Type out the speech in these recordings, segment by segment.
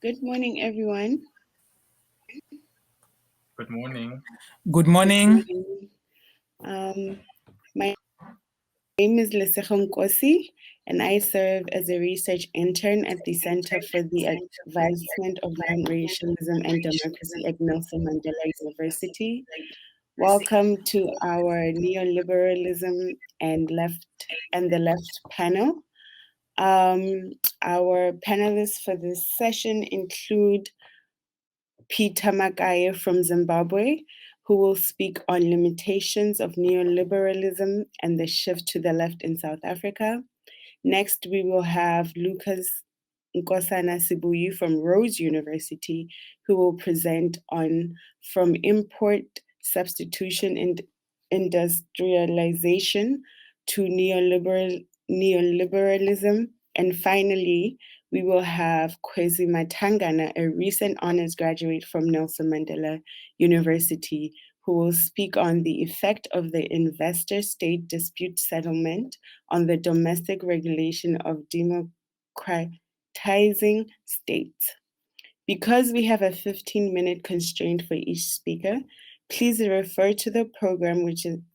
Good morning, everyone. Good morning. Good morning. My name is Lesego Nkosi, and I serve as a research intern at the Center for the Advancement of Non-Racialism and Democracy at Nelson Mandela University. Welcome to our Neoliberalism and the Left panel. Our panelists for this session include Peter Makaye from Zimbabwe, who will speak on limitations of neoliberalism and the shift to the left in South Africa. Next, we will have Lucas Nkosana Sibuyi from Rhodes University, who will present on From Import, Substitution and Industrialization to Neoliberalism. And finally, we will have Kwesi Matangana, a recent honors graduate from Nelson Mandela University, who will speak on the effect of the investor-state dispute settlement on the domestic regulation of democratizing states. Because we have a 15-minute constraint for each speaker, please refer to the program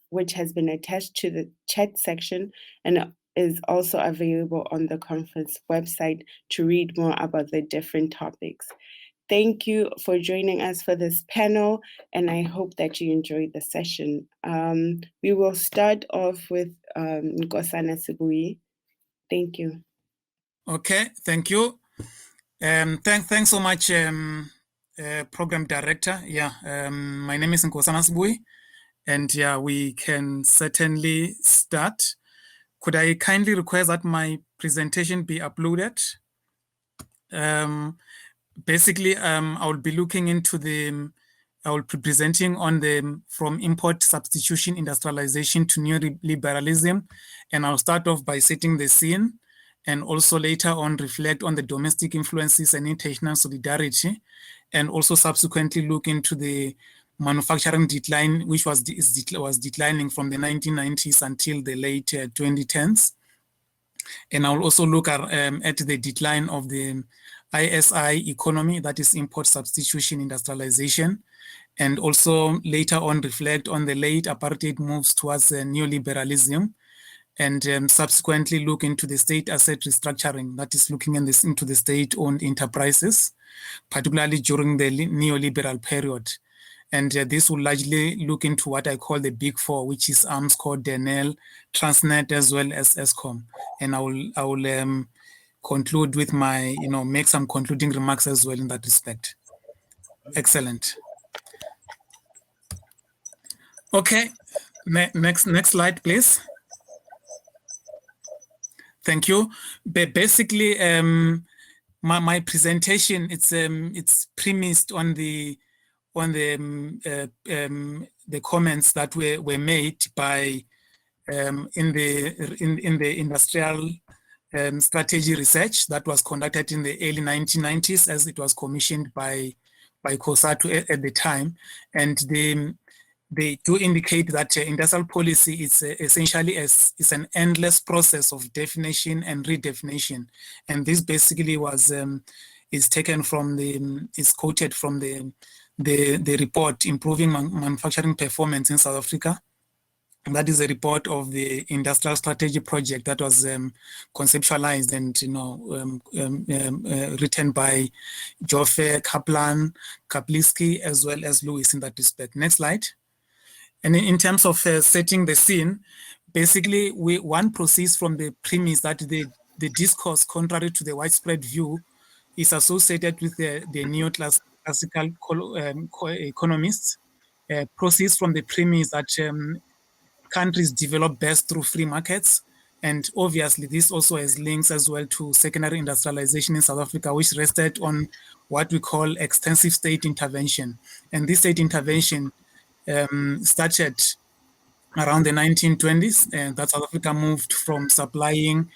which has been attached to the chat section and is also available on the conference website to read more about the different topics. Thank you for joining us for this panel, and I hope that you enjoyed the session. We will start off with Nkosana Sibuyi. Thank you. Okay, thank you. Thanks so much, Program Director. My name is Nkosana Sibuyi, and we can certainly start. Could I kindly request that my presentation be uploaded? Basically, I will be looking into I will be presenting on the From Import, Substitution, Industrialization to Neoliberalism. And I'll start off by setting the scene and also later on reflect on the domestic influences and international solidarity, and also subsequently look into the manufacturing decline, which was declining from the 1990s until the late 2010s. And I'll also look at the decline of the ISI economy, that is import substitution industrialization, and also later on reflect on the late apartheid moves towards neoliberalism, and subsequently look into the state asset restructuring, that is looking into the state-owned enterprises, particularly during the neoliberal period. And this will largely look into what I call the big four, which is Armscor, Denel, Transnet, as well as Eskom. And I will conclude with my, make some concluding remarks as well in that respect. Excellent. Okay, next slide, please. Thank you. Basically, my presentation it's premised on the comments that were made by in the industrial strategy research that was conducted in the early 1990s, as it was commissioned by COSATU at the time, and they do indicate that industrial policy is essentially is an endless process of definition and redefinition, and this basically is taken from is quoted from the report Improving Manufacturing Performance in South Africa. That is a report of the Industrial Strategy Project that was conceptualized and written by Joffe, Kaplan, Kapliski, as well as Lewis in that respect. Next slide. And in terms of setting the scene, basically one proceeds from the premise that the discourse, contrary to the widespread view, is associated with the neoclassical economists, proceeds from the premise that countries develop best through free markets. And obviously, this also has links as well to secondary industrialization in South Africa, which rested on what we call extensive state intervention. And this state intervention started around the 1920s, and that South Africa moved from supplying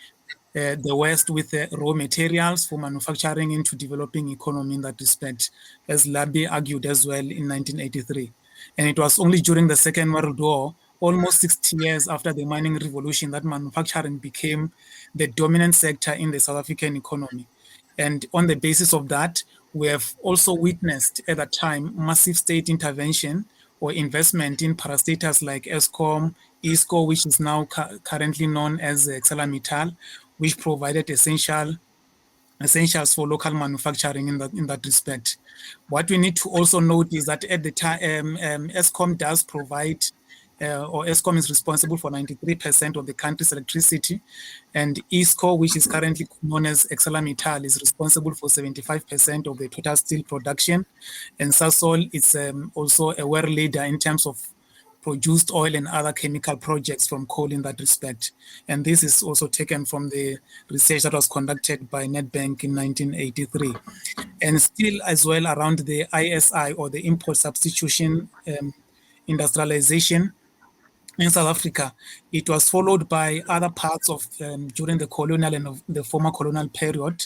the West with raw materials for manufacturing into developing economy in that respect, as Labi argued as well in 1983. And it was only during the Second World War, almost 60 years after the mining revolution, that manufacturing became the dominant sector in the South African economy. And on the basis of that, we have also witnessed at that time massive state intervention or investment in parastatals like ESCOM, ISCO, which is now currently known as ArcelorMittal, which provided essentials for local manufacturing in that respect. What we need to also note is that at the time, ESCOM does provide, or ESCOM is responsible for 93% of the country's electricity, and ISCO, which is currently known as ArcelorMittal, is responsible for 75% of the total steel production, and Sasol is also a world leader in terms of produced oil and other chemical projects from coal in that respect. And this is also taken from the research that was conducted by Nedbank in 1983. And still as well around the ISI, or the import substitution industrialization in South Africa, it was followed by other parts of during the colonial and of the former colonial period,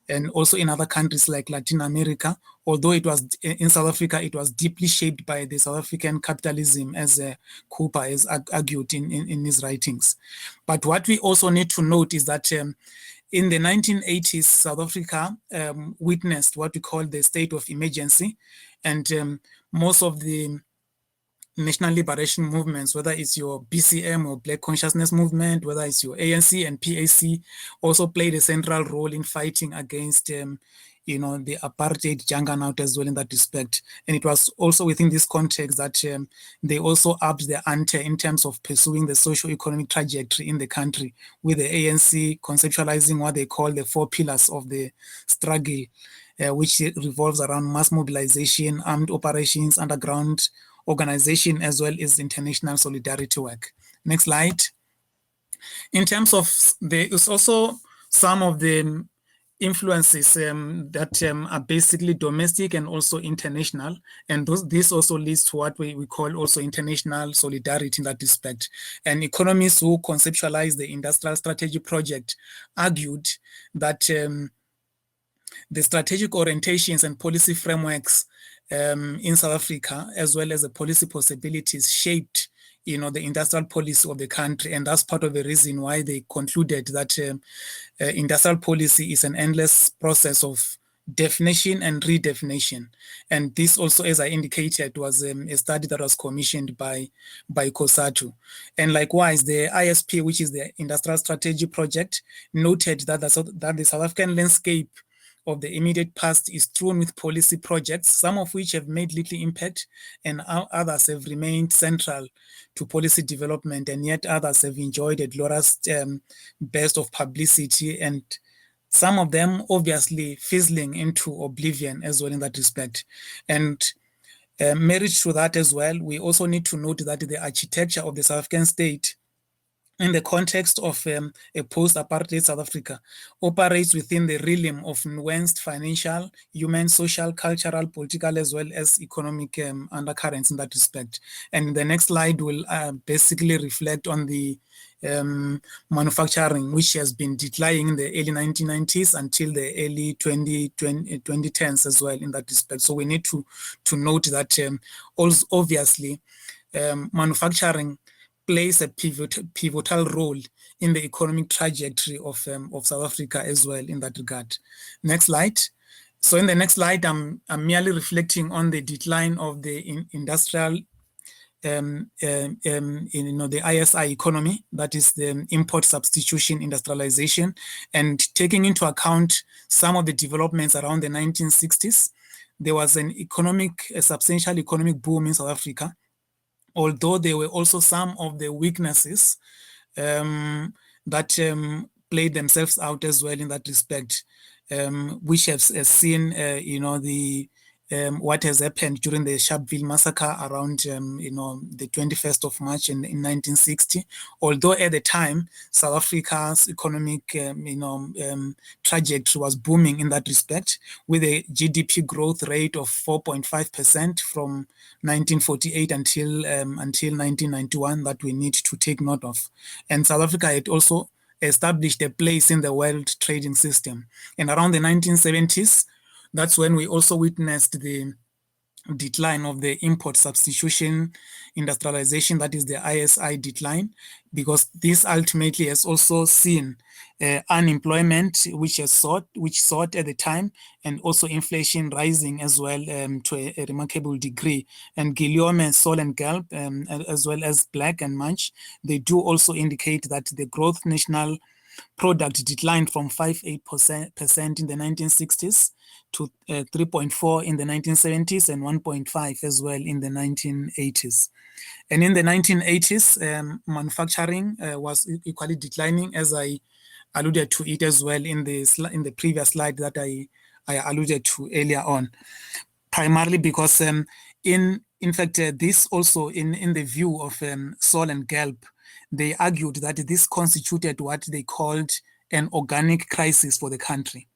and also in other countries like Latin America. Although it was in South Africa, it was deeply shaped by the South African capitalism, as Cooper has argued in his writings. But what we also need to note is that in the 1980s, South Africa witnessed what we call the state of emergency, and most of the national liberation movements, whether it's your BCM or Black Consciousness Movement, whether it's your ANC and PAC, also played a central role in fighting against, the apartheid juggernaut as well in that respect. And it was also within this context that they also upped the ante in terms of pursuing the socio-economic trajectory in the country, with the ANC conceptualizing what they call the 4 pillars of the struggle, which revolves around mass mobilization, armed operations, underground organization, as well as international solidarity work. Next slide. In terms of, there is also some of the influences that are basically domestic and also international, and this also leads to what we call also international solidarity in that respect. And economists who conceptualize the industrial strategy project argued that the strategic orientations and policy frameworks in South Africa, as well as the policy possibilities, shaped the industrial policy of the country. And that's part of the reason why they concluded that industrial policy is an endless process of definition and redefinition. And this also, as I indicated, was a study that was commissioned by COSATU. And likewise, the ISP, which is the Industrial Strategy Project, noted that the South African landscape of the immediate past is strewn with policy projects, some of which have made little impact, and others have remained central to policy development, and yet others have enjoyed a glorious burst of publicity, and some of them obviously fizzling into oblivion as well in that respect. And married to that as well, we also need to note that the architecture of the South African state in the context of a post-apartheid South Africa operates within the realm of nuanced financial, human, social, cultural, political, as well as economic undercurrents in that respect. And the next slide will basically reflect on the manufacturing, which has been declining in the early 1990s until the early 2010s as well in that respect. So we need to note that also obviously manufacturing plays a pivotal role in the economic trajectory of South Africa as well in that regard. Next slide. So in the next slide, I'm merely reflecting on the decline of the industrial, the ISI economy, that is the import substitution industrialization, and taking into account some of the developments around the 1960s. There was a substantial economic boom in South Africa, although there were also some of the weaknesses that played themselves out as well in that respect, which have seen, what has happened during the Sharpeville massacre around, the 21st of March in 1960. Although at the time, South Africa's economic, trajectory was booming in that respect, with a GDP growth rate of 4.5% from 1948 until 1991 that we need to take note of. And South Africa had also established a place in the world trading system. And around the 1970s, that's when we also witnessed the decline of the import substitution industrialization, that is the ISI decline, because this ultimately has also seen unemployment which soared at the time, and also inflation rising as well to a remarkable degree. And Guillaume, Sol and Gelb, as well as Black and Munch, they do also indicate that the gross national product declined from 5.8% in the 1960s to 3.4 in the 1970s and 1.5 as well in the 1980s. And in the 1980s, manufacturing was equally declining, as I alluded to it as well in the previous slide that I alluded to earlier on, primarily because in fact, this also in the view of Sol and Gelb, they argued that this constituted what they called an organic crisis for the country,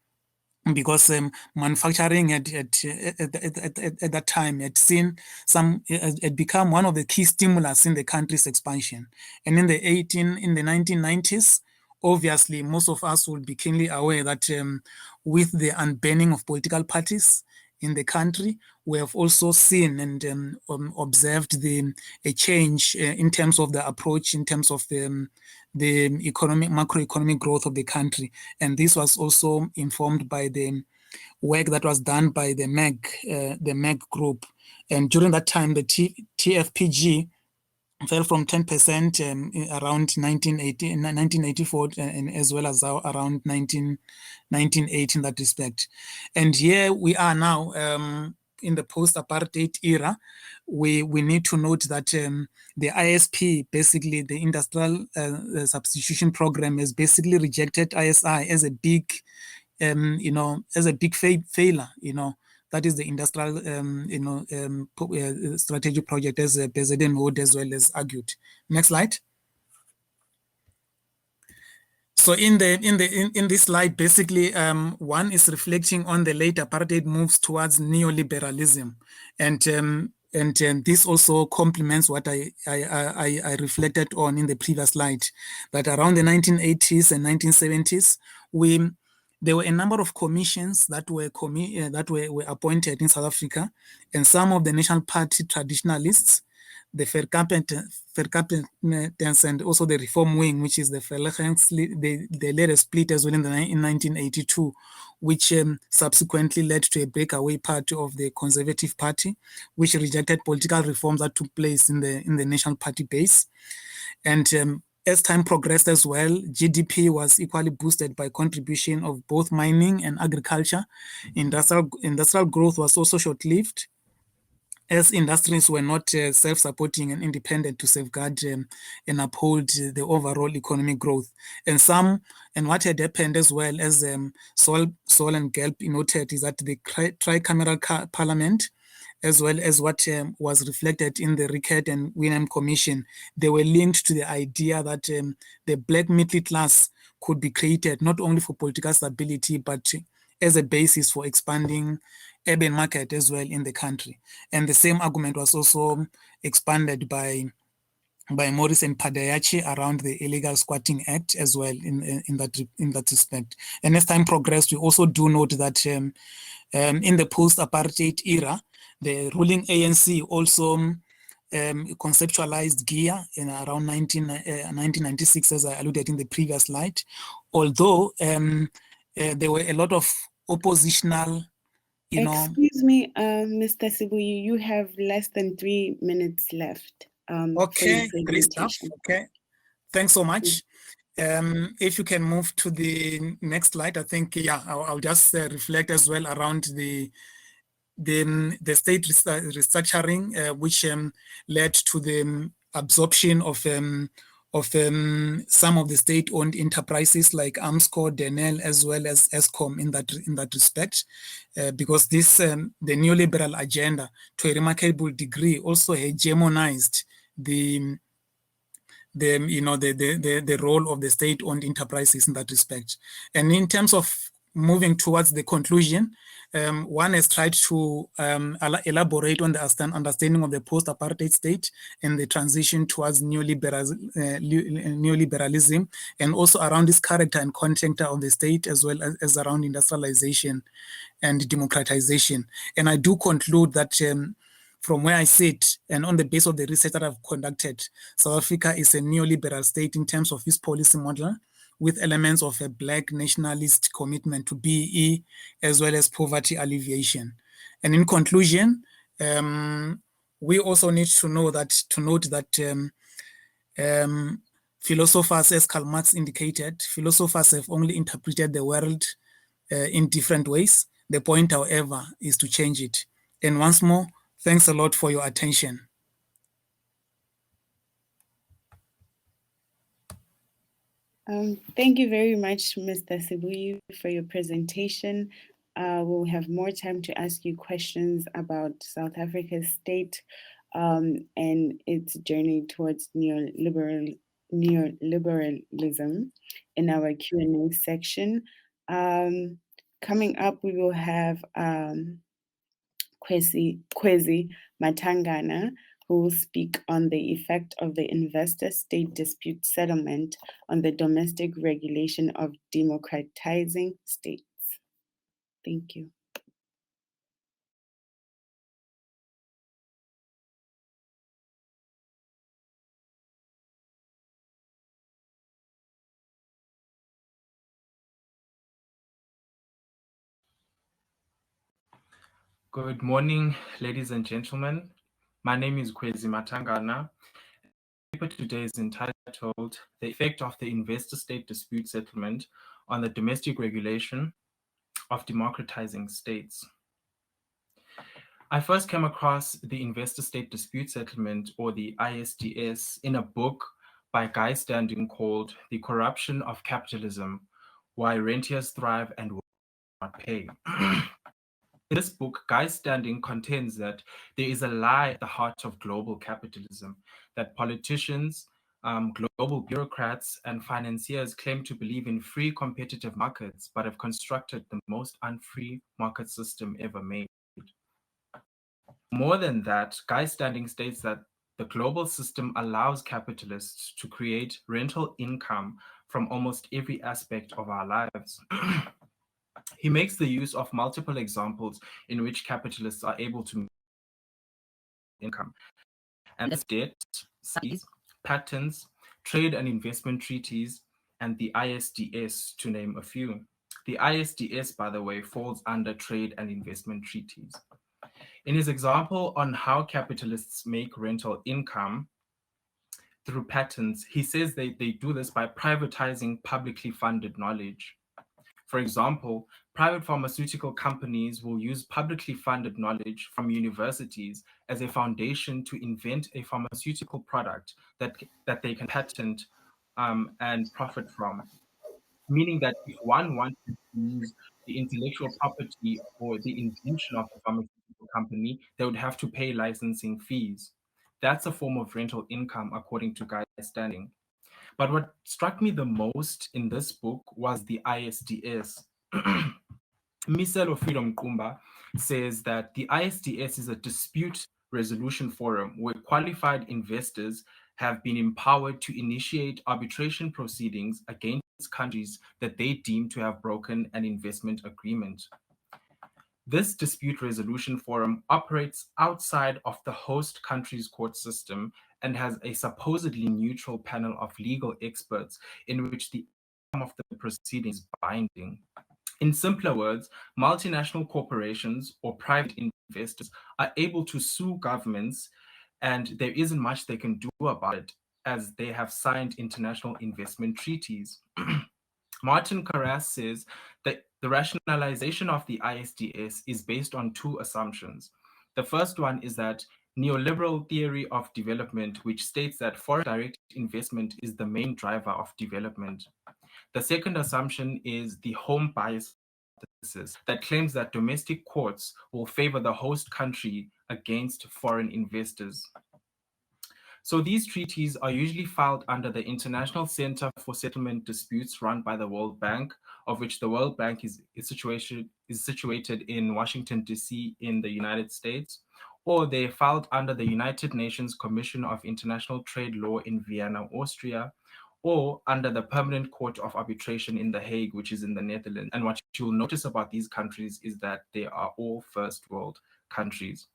because manufacturing at that time had seen had become one of the key stimulus in the country's expansion. And in the 1990s, obviously, most of us will be keenly aware that with the unbanning of political parties in the country, we have also seen and observed a change in terms of the approach, in terms of the macroeconomic growth of the country. And this was also informed by the work that was done by the MEG group. And during that time, the TFPG fell from 10% around 1984 and as well as around 1980 in that respect. And here we are now in the post-apartheid era. We need to note that the ISP, basically the Industrial Substitution Program, has basically rejected ISI as a big, failure, That is the industrial, strategy project, as President Wood as well as argued. Next slide. So in this slide, basically, one is reflecting on the late apartheid moves towards neoliberalism, and this also complements what I reflected on in the previous slide, that around the 1980s and 1970s, there were a number of commissions that were appointed in South Africa, and some of the National Party traditionalists, the Verkaptens and also the Reform Wing, which is the Verlegens, they led a split as well in 1982, which subsequently led to a breakaway party of the Conservative Party, which rejected political reforms that took place in the National Party base. And as time progressed as well, GDP was equally boosted by contribution of both mining and agriculture. Industrial growth was also short-lived, as industries were not self-supporting and independent to safeguard and uphold the overall economic growth. And what had happened as well, as Sol and Gelb noted, is that the tricameral parliament, as well as what was reflected in the Rickett and Winham Commission, they were linked to the idea that the black middle class could be created not only for political stability, but as a basis for expanding urban market as well in the country. And the same argument was also expanded by Morris and Padayachi around the Illegal Squatting Act as well in that respect. And as time progressed, we also do note that in the post-apartheid era, the ruling ANC also conceptualized GEA in around 1996, as I alluded in the previous slide, although there were a lot of oppositional, Excuse me, Mr. Sibuyi, you have less than 3 minutes left. Okay, great stuff. Okay, thanks so much. If you can move to the next slide, I think, I'll just reflect as well around the state restructuring, which led to the absorption of some of the state-owned enterprises like Armscor, Denel, as well as Eskom in that respect, because this the neoliberal agenda, to a remarkable degree, also hegemonized the role of the state-owned enterprises in that respect. And in terms of moving towards the conclusion, one has tried to elaborate on the understanding of the post-apartheid state and the transition towards neoliberalism, and also around this character and content of the state, as well as around industrialization and democratization. And I do conclude that from where I sit and on the basis of the research that I've conducted, South Africa is a neoliberal state in terms of its policy model, with elements of a Black nationalist commitment to BEE, as well as poverty alleviation. And in conclusion, we also need to note that philosophers, as Karl Marx indicated, philosophers have only interpreted the world in different ways. The point, however, is to change it. And once more, thanks a lot for your attention. Thank you very much, Mr. Sibuyi, for your presentation. We'll have more time to ask you questions about South Africa's state and its journey towards neoliberalism in our Q&A section. Coming up, we will have Kwezi Matangana, who will speak on the effect of the investor-state dispute settlement on the domestic regulation of democratizing states. Thank you. Good morning, ladies and gentlemen. My name is Kwezi Matangana. The paper today is entitled The Effect of the Investor-State Dispute Settlement on the Domestic Regulation of Democratizing States. I first came across the Investor-State Dispute Settlement, or the ISDS, in a book by Guy Standing called The Corruption of Capitalism: Why Rentiers Thrive and Will Not Pay. In this book, Guy Standing contends that there is a lie at the heart of global capitalism, that politicians, global bureaucrats, and financiers claim to believe in free competitive markets, but have constructed the most unfree market system ever made. More than that, Guy Standing states that the global system allows capitalists to create rental income from almost every aspect of our lives. He makes the use of multiple examples in which capitalists are able to make income, and this debt, studies, patents, trade and investment treaties, and the ISDS, to name a few. The ISDS, by the way, falls under trade and investment treaties. In his example on how capitalists make rental income through patents, he says they do this by privatizing publicly funded knowledge. For example, private pharmaceutical companies will use publicly funded knowledge from universities as a foundation to invent a pharmaceutical product that they can patent and profit from. Meaning that if one wanted to use the intellectual property or the invention of the pharmaceutical company, they would have to pay licensing fees. That's a form of rental income, according to Guy Standing. But what struck me the most in this book was the ISDS. Miselo Freedom Kumba says that the ISDS is a dispute resolution forum where qualified investors have been empowered to initiate arbitration proceedings against countries that they deem to have broken an investment agreement. This dispute resolution forum operates outside of the host country's court system and has a supposedly neutral panel of legal experts in which the outcome of the proceedings is binding. In simpler words, multinational corporations or private investors are able to sue governments, and there isn't much they can do about it as they have signed international investment treaties. Martin Carras says that the rationalization of the ISDS is based on two assumptions. The first one is that neoliberal theory of development, which states that foreign direct investment is the main driver of development. The second assumption is the home bias that claims that domestic courts will favor the host country against foreign investors. So these treaties are usually filed under the International Center for Settlement Disputes run by the World Bank, of which the World Bank is situated in Washington, D.C. in the United States, or they're filed under the United Nations Commission of International Trade Law in Vienna, Austria, or under the Permanent Court of Arbitration in The Hague, which is in the Netherlands. And what you'll notice about these countries is that they are all first world countries.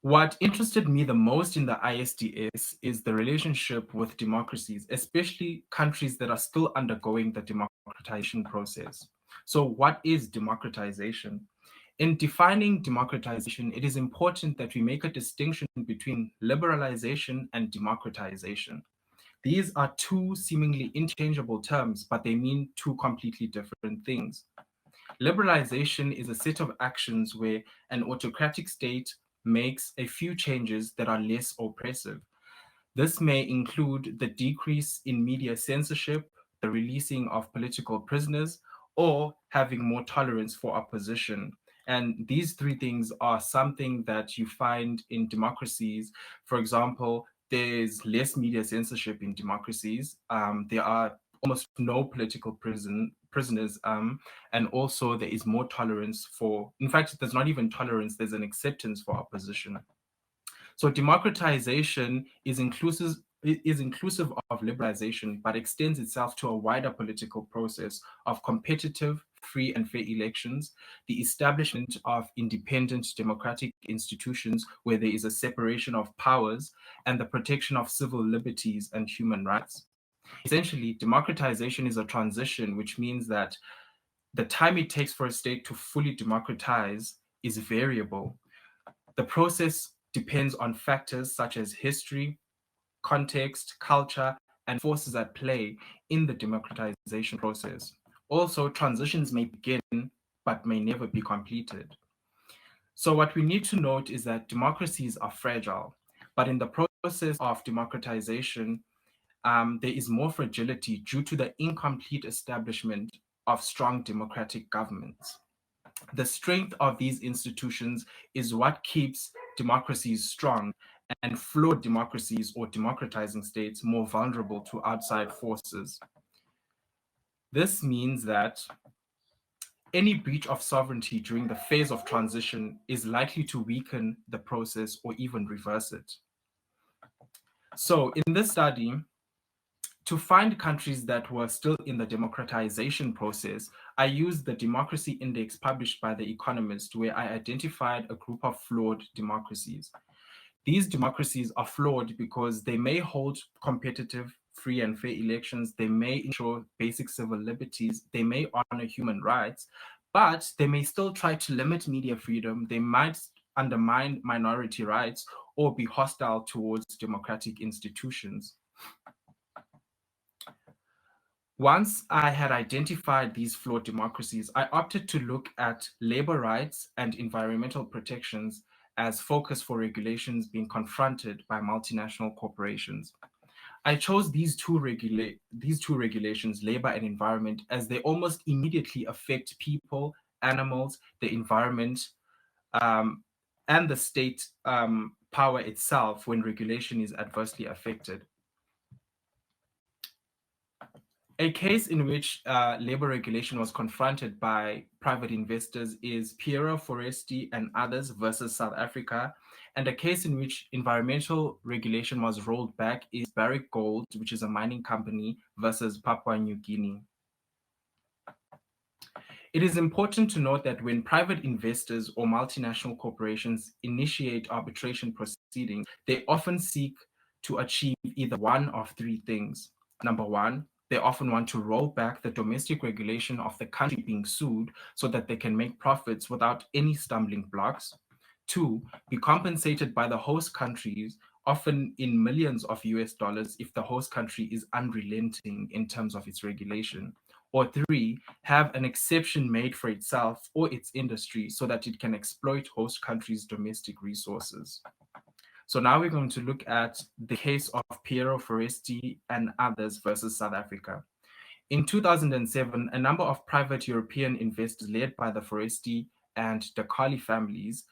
What interested me the most in the ISDS is the relationship with democracies, especially countries that are still undergoing the democratization process. So what is democratization? In defining democratization, it is important that we make a distinction between liberalization and democratization. These are two seemingly interchangeable terms, but they mean two completely different things. Liberalization is a set of actions where an autocratic state makes a few changes that are less oppressive. This may include the decrease in media censorship, the releasing of political prisoners, or having more tolerance for opposition. And these three things are something that you find in democracies. For example, there's less media censorship in democracies. There are almost no political prisoners, and also there is more tolerance for, in fact, there's not even tolerance, there's an acceptance for opposition. So democratization is inclusive of liberalization, but extends itself to a wider political process of competitive, free and fair elections, the establishment of independent democratic institutions where there is a separation of powers, and the protection of civil liberties and human rights. Essentially, democratization is a transition, which means that the time it takes for a state to fully democratize is variable. The process depends on factors such as history, context, culture, and forces at play in the democratization process. Also, transitions may begin but may never be completed. So what we need to note is that democracies are fragile, but in the process of democratization, there is more fragility due to the incomplete establishment of strong democratic governments. The strength of these institutions is what keeps democracies strong and flawed democracies or democratizing states more vulnerable to outside forces. This means that any breach of sovereignty during the phase of transition is likely to weaken the process or even reverse it. So in this study, to find countries that were still in the democratization process, I used the democracy index published by The Economist, where I identified a group of flawed democracies. These democracies are flawed because they may hold competitive, free and fair elections, they may ensure basic civil liberties, they may honor human rights, but they may still try to limit media freedom, they might undermine minority rights, or be hostile towards democratic institutions. Once I had identified these flawed democracies, I opted to look at labor rights and environmental protections as focus for regulations being confronted by multinational corporations. I chose these two regulations, labor and environment, as they almost immediately affect people, animals, the environment, and the state power itself when regulation is adversely affected. A case in which labor regulation was confronted by private investors is Piero Foresti and others versus South Africa. And a case in which environmental regulation was rolled back is Barrick Gold, which is a mining company, versus Papua New Guinea. It is important to note that when private investors or multinational corporations initiate arbitration proceedings, they often seek to achieve either one of three things. Number one, they often want to roll back the domestic regulation of the country being sued so that they can make profits without any stumbling blocks. Two, be compensated by the host countries, often in millions of US dollars if the host country is unrelenting in terms of its regulation. Or three, have an exception made for itself or its industry so that it can exploit host countries' domestic resources. So now we're going to look at the case of Piero Foresti and others versus South Africa. In 2007, a number of private European investors led by the Foresti and the Kali families,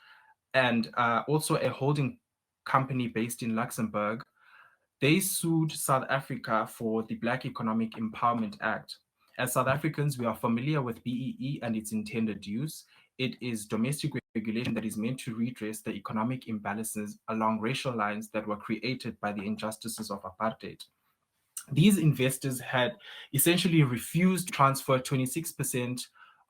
and also a holding company based in Luxembourg, they sued South Africa for the Black Economic Empowerment Act. As South Africans, we are familiar with BEE and its intended use. It is domestic regulation that is meant to redress the economic imbalances along racial lines that were created by the injustices of apartheid. These investors had essentially refused to transfer 26%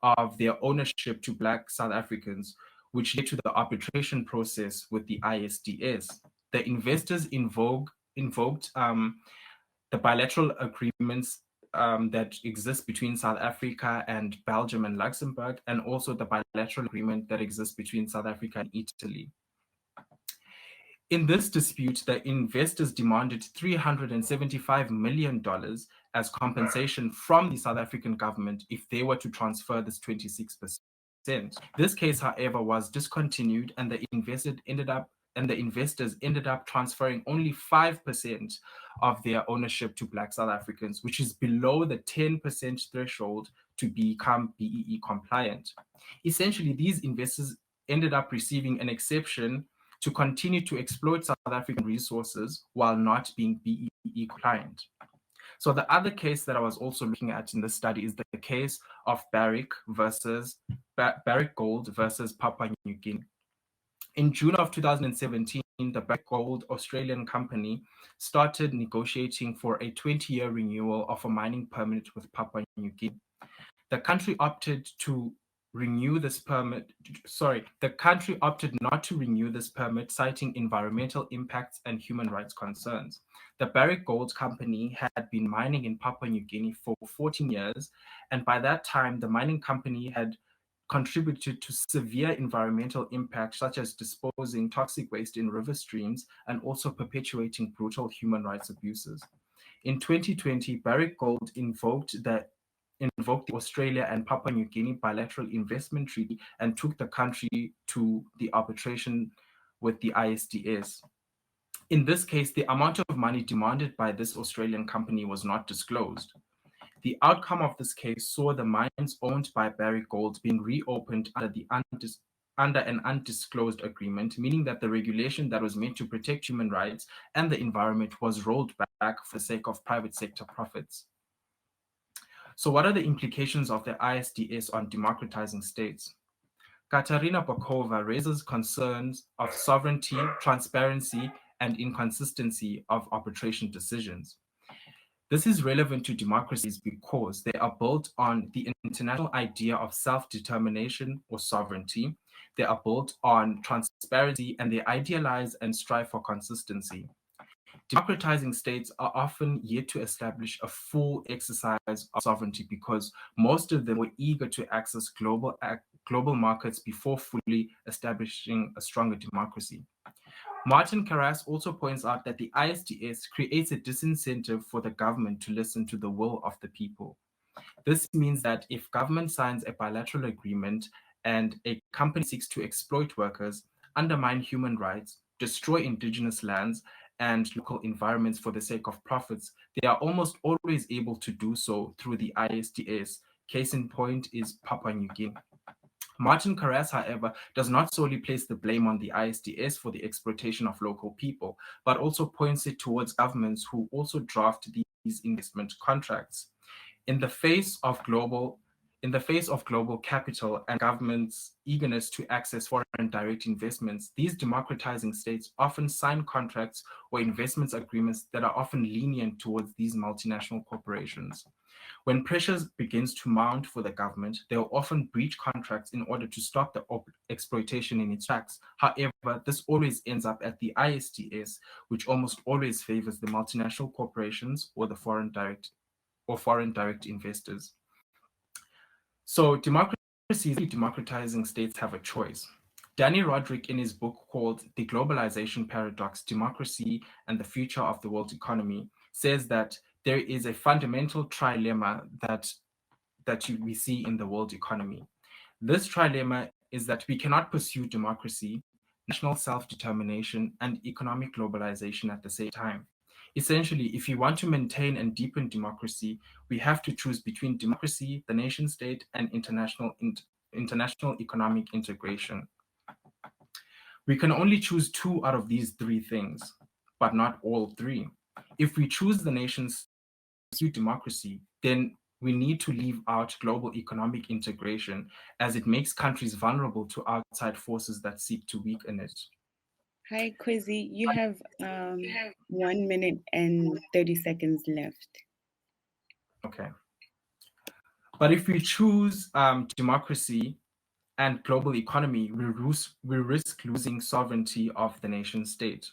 of their ownership to Black South Africans, which led to the arbitration process with the ISDS. The investors invoked the bilateral agreements that exist between South Africa and Belgium and Luxembourg, and also the bilateral agreement that exists between South Africa and Italy. In this dispute, the investors demanded $375 million as compensation from the South African government if they were to transfer this 26%. This case, however, was discontinued, and the investors ended up transferring only 5% of their ownership to Black South Africans, which is below the 10% threshold to become BEE compliant. Essentially, these investors ended up receiving an exception to continue to exploit South African resources while not being BEE compliant. So the other case that I was also looking at in this study is the case of Barrick Gold versus Papua New Guinea. In June of 2017, the Barrick Gold Australian company started negotiating for a 20-year renewal of a mining permit with Papua New Guinea. The country opted not to renew this permit, citing environmental impacts and human rights concerns. The Barrick Gold Company had been mining in Papua New Guinea for 14 years, and by that time, the mining company had contributed to severe environmental impacts, such as disposing toxic waste in river streams and also perpetuating brutal human rights abuses. In 2020, Barrick Gold invoked the Australia and Papua New Guinea bilateral investment treaty and took the country to the arbitration with the ISDS. In this case, the amount of money demanded by this Australian company was not disclosed. The outcome of this case saw the mines owned by Barrick Gold being reopened under an undisclosed agreement, meaning that the regulation that was meant to protect human rights and the environment was rolled back for the sake of private sector profits. So what are the implications of the ISDS on democratizing states? Katarina Bokova raises concerns of sovereignty, transparency, and inconsistency of arbitration decisions. This is relevant to democracies because they are built on the international idea of self-determination or sovereignty. They are built on transparency, and they idealize and strive for consistency. Democratizing states are often yet to establish a full exercise of sovereignty because most of them were eager to access global markets before fully establishing a stronger democracy. Martin Karras also points out that the ISDS creates a disincentive for the government to listen to the will of the people. This means that if government signs a bilateral agreement and a company seeks to exploit workers, undermine human rights, destroy indigenous lands, and local environments for the sake of profits, they are almost always able to do so through the ISDS. Case in point is Papua New Guinea. Martin Karras, however, does not solely place the blame on the ISDS for the exploitation of local people, but also points it towards governments who also draft these investment contracts. In the face of global capital and governments' eagerness to access foreign direct investments, these democratizing states often sign contracts or investment agreements that are often lenient towards these multinational corporations. When pressures begins to mount for the government, they will often breach contracts in order to stop the exploitation in its tracks. However, this always ends up at the ISDS, which almost always favors the multinational corporations or the foreign direct investors. So democratizing states have a choice. Danny Roderick, in his book called The Globalization Paradox, Democracy and the Future of the World Economy, says that there is a fundamental trilemma that we see in the world economy. This trilemma is that we cannot pursue democracy, national self-determination, and economic globalization at the same time. Essentially, if we want to maintain and deepen democracy, we have to choose between democracy, the nation state, and international economic integration. We can only choose 2 out of these 3 things, but not all 3. If we choose the nation's democracy, then we need to leave out global economic integration, as it makes countries vulnerable to outside forces that seek to weaken it. Hi, Kwezi. You have 1 minute and 30 seconds left. Okay. But if we choose democracy and global economy, we risk losing sovereignty of the nation state.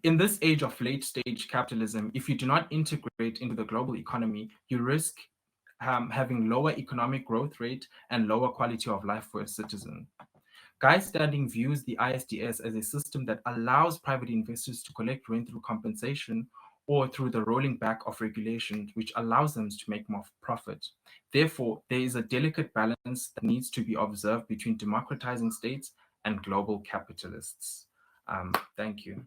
In this age of late-stage capitalism, if you do not integrate into the global economy, you risk having lower economic growth rate and lower quality of life for a citizen. Guy Standing views the Isds as a system that allows private investors to collect rent through compensation or through the rolling back of regulations, which allows them to make more profit. Therefore, there is a delicate balance that needs to be observed between democratizing states and global capitalists. Thank you.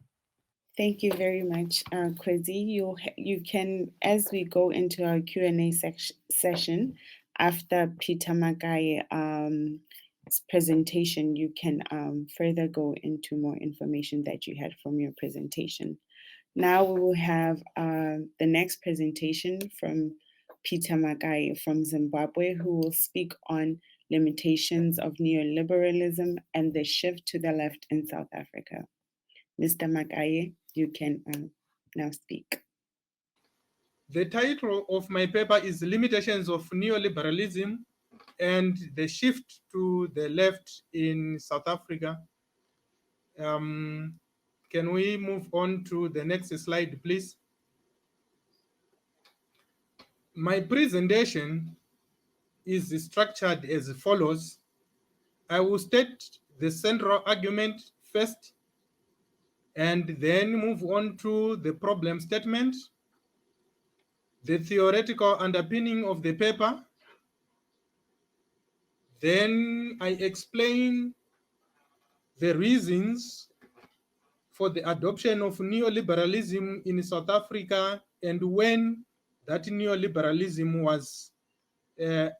Thank you very much, Kwezi. You can, as we go into our Q&A session, after Peter Makaye presentation, you can further go into more information that you had from your presentation. Now we will have the next presentation from Peter Makaye from Zimbabwe, who will speak on limitations of neoliberalism and the shift to the left in South Africa. Mr. Makaye, you can now speak. The title of my paper is Limitations of Neoliberalism and the Shift to the Left in South Africa. Can we move on to the next slide, please? My presentation is structured as follows. I will state the central argument first, and then move on to the problem statement, the theoretical underpinning of the paper. Then I explain the reasons for the adoption of neoliberalism in South Africa and when that neoliberalism was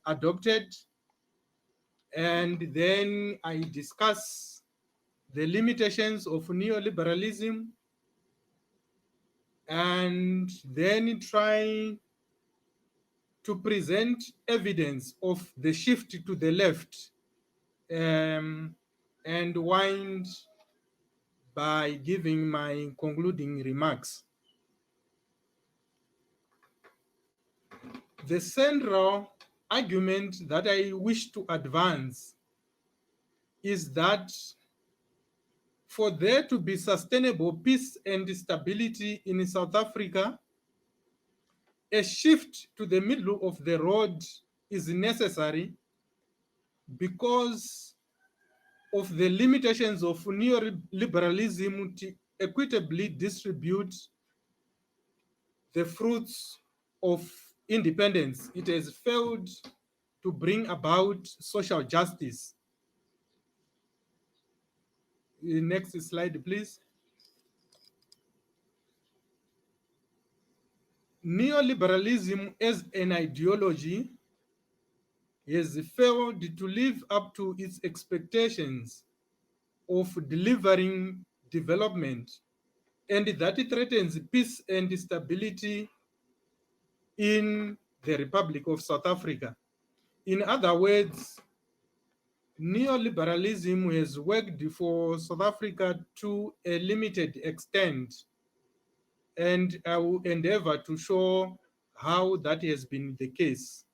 adopted. And then I discuss the limitations of neoliberalism and then try to present evidence of the shift to the left and wind by giving my concluding remarks. The central argument that I wish to advance is that for there to be sustainable peace and stability in South Africa, a shift to the middle of the road is necessary because of the limitations of neoliberalism to equitably distribute the fruits of independence. It has failed to bring about social justice. Next slide, please. Neoliberalism as an ideology has failed to live up to its expectations of delivering development, and that it threatens peace and stability in the Republic of South Africa. In other words, neoliberalism has worked for South Africa to a limited extent, and I will endeavor to show how that has been the case.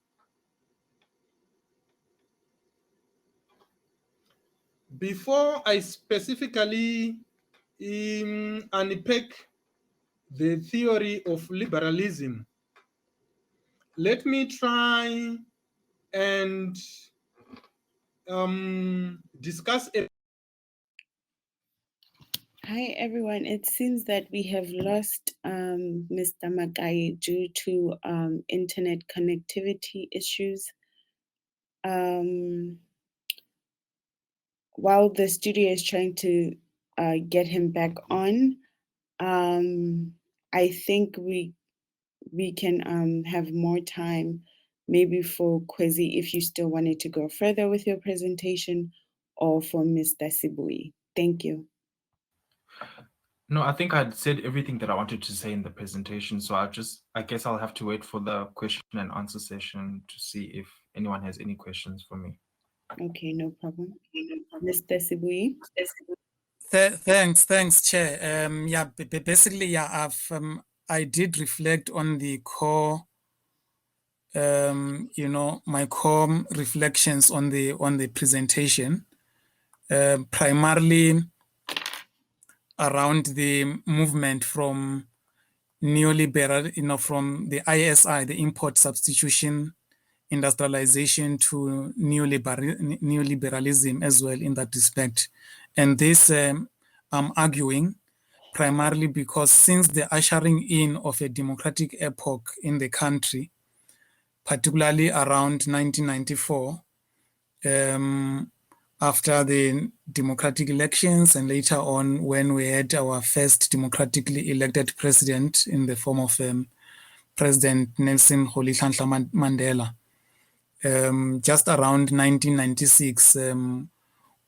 Before I specifically unpack the theory of liberalism, let me try and discuss a Hi, everyone. It seems that we have lost Mr. Makaye due to internet connectivity issues. While the studio is trying to get him back on, I think we can have more time maybe for Kwezi if you still wanted to go further with your presentation, or for Mr. Sibuyi. Thank you. No, I think I'd said everything that I wanted to say in the presentation. So I guess I'll have to wait for the question and answer session to see if anyone has any questions for me. Okay, no problem. Mr. Sibuyi? Thanks, Chair. Yeah, basically, yeah, I did reflect on the core, my core reflections on the presentation, primarily around the movement from neoliberal, from the ISI, the import substitution industrialization, to neoliberalism as well in that respect. And this I'm arguing primarily because since the ushering in of a democratic epoch in the country, particularly around 1994, after the democratic elections and later on when we had our first democratically elected president in the form of President Nelson Rolihlahla Mandela, just around 1996,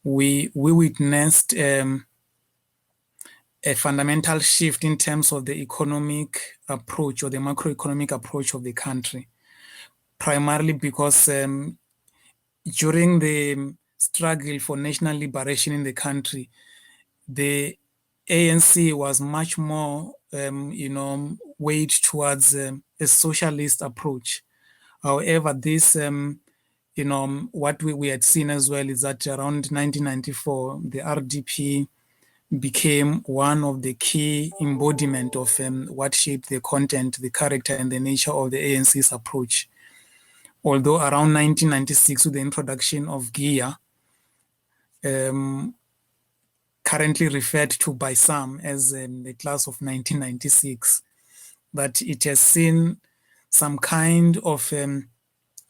we witnessed a fundamental shift in terms of the economic approach or the macroeconomic approach of the country, primarily because during the struggle for national liberation in the country, the ANC was much more, weighed towards a socialist approach. However, this, what we had seen as well is that around 1994, the RDP became one of the key embodiment of what shaped the content, the character, and the nature of the ANC's approach. Although around 1996, with the introduction of GIA, currently referred to by some as the class of 1996, that it has seen some kind of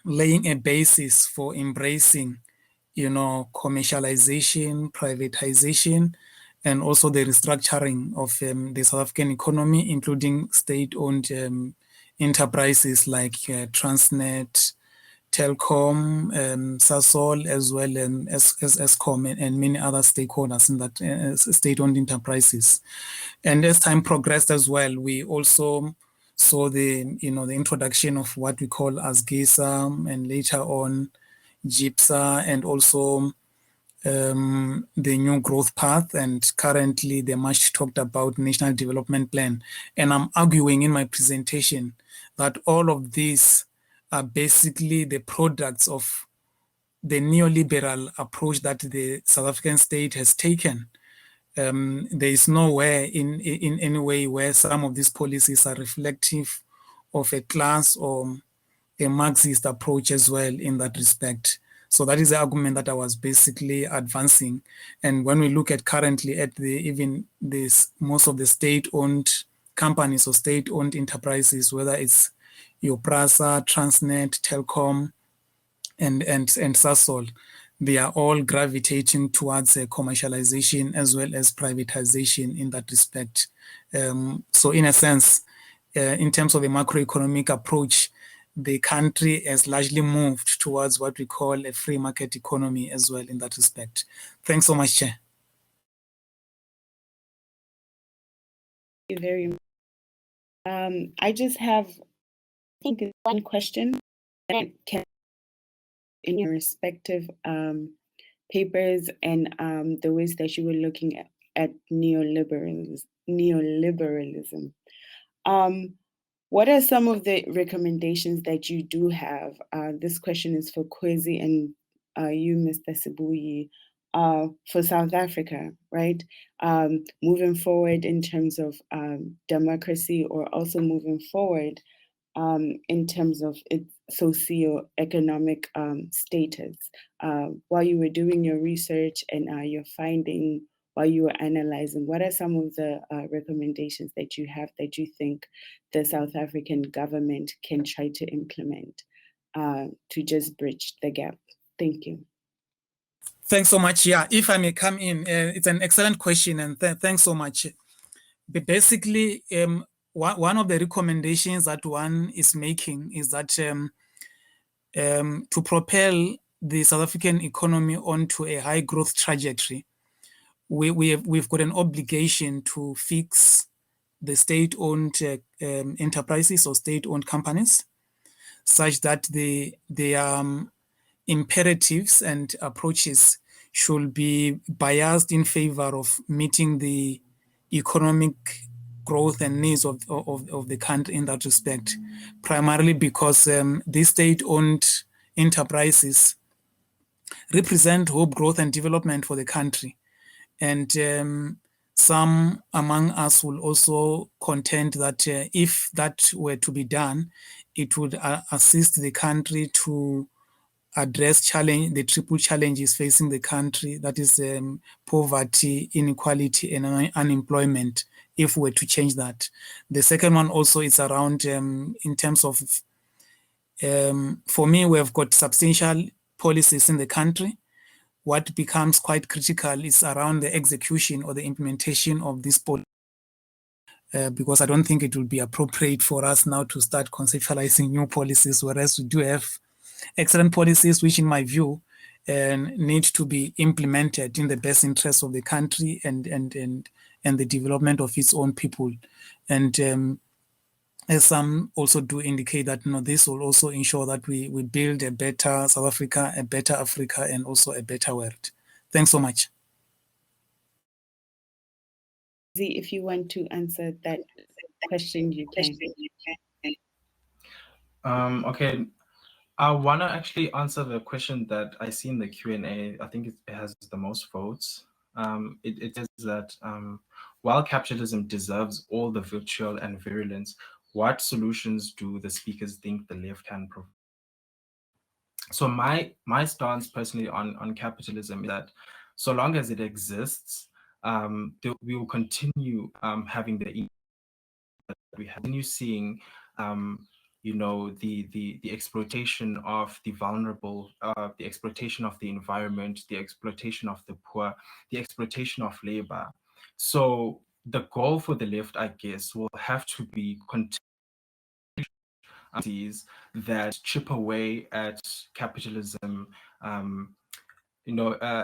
laying a basis for embracing, commercialization, privatization, and also the restructuring of the South African economy, including state-owned enterprises like Transnet, Telkom, Sasol, as well as Eskom and many other stakeholders in that state-owned enterprises. And as time progressed as well, we also saw the introduction of what we call as GISA, and later on GIPSA, and also the new growth path, and currently the much talked about National Development Plan. And I'm arguing in my presentation that all of these are basically the products of the neoliberal approach that the South African state has taken. There is nowhere in any way where some of these policies are reflective of a class or a Marxist approach as well in that respect. So that is the argument that I was basically advancing. And when we look at currently at most of the state-owned companies or state-owned enterprises, whether it's Yoprasa, Transnet, Telkom, and Sasol, they are all gravitating towards commercialization as well as privatization in that respect. So in a sense, in terms of a macroeconomic approach, the country has largely moved towards what we call a free market economy as well in that respect. Thanks so much, Chair. Thank you very much. I just have, I think, one question that can in your respective papers and the ways that you were looking at neoliberalism. What are some of the recommendations that you do have? This question is for Kwezi and you, Mr. Sibuyi, for South Africa, right? Moving forward in terms of democracy, or also moving forward in terms of its socioeconomic status. While you were doing your research and your finding, while you were analyzing, what are some of the recommendations that you have that you think the South African government can try to implement to just bridge the gap? Thank you. Thanks so much. Yeah, if I may come in, it's an excellent question, and thanks so much. But basically, one of the recommendations that one is making is that to propel the South African economy onto a high growth trajectory, we've got an obligation to fix the state-owned enterprises or state-owned companies, such that the imperatives and approaches should be biased in favor of meeting the economic growth and needs of the country in that respect, primarily because these state-owned enterprises represent hope, growth, and development for the country. And some among us will also contend that if that were to be done, it would assist the country to address the triple challenges facing the country, that is poverty, inequality, and unemployment, if we were to change that. The second one also is around, in terms of, for me, we have got substantial policies in the country. What becomes quite critical is around the execution or the implementation of this policy. Because I don't think it will be appropriate for us now to start conceptualizing new policies, whereas we do have excellent policies, which in my view need to be implemented in the best interest of the country and the development of its own people. And as some also do indicate that this will also ensure that we build a better South Africa, a better Africa, and also a better world. Thanks so much. If you want to answer that question, you can. Okay. I want to actually answer the question that I see in the Q&A. I think it has the most votes. It says that while capitalism deserves all the vitriol and virulence, what solutions do the speakers think the left can provide? So my stance personally on capitalism is that so long as it exists, we will continue having we continue seeing the exploitation of the vulnerable, the exploitation of the environment, the exploitation of the poor, the exploitation of labor. So the goal for the left, I guess, will have to be that chip away at capitalism.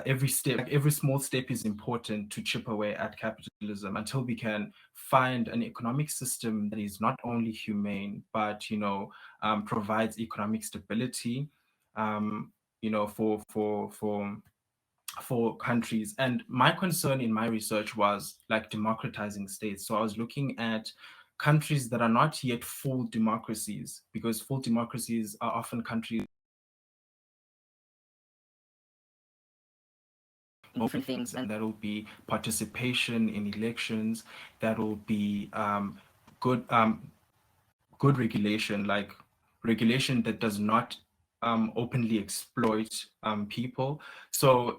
Every small step is important to chip away at capitalism until we can find an economic system that is not only humane, but provides economic stability, for countries. And my concern in my research was like democratizing states. So I was looking at countries that are not yet full democracies, because full democracies are often countries different things, and that will be participation in elections, that will be good regulation, like regulation that does not openly exploit people. So